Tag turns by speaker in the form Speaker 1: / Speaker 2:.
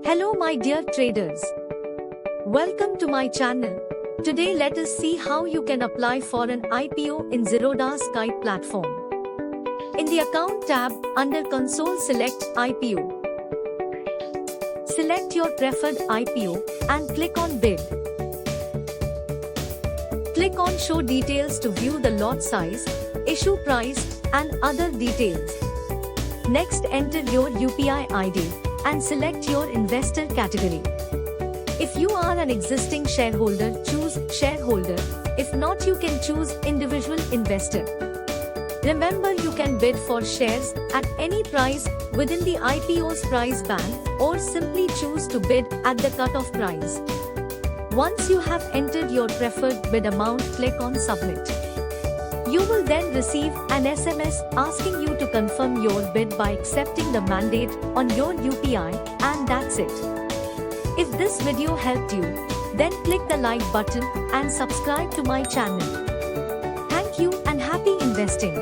Speaker 1: Hello my dear traders. Welcome to my channel. Today let us see how you can apply for an IPO in Zerodha Kite platform. In the account tab, under console select IPO. Select your preferred IPO and click on bid. Click on show details to view the lot size, issue price and other details. Next enter your UPI ID and select your investor category. If you are an existing shareholder, choose shareholder. If not, you can choose individual investor. Remember, you can bid for shares at any price within the IPO's price band or simply choose to bid at the cutoff price. Once you have entered your preferred bid amount, click on submit. You will then receive an SMS asking you to confirm your bid by accepting the mandate on your UPI, and that's it. If this video helped you, then click the like button and subscribe to my channel. Thank you and happy investing.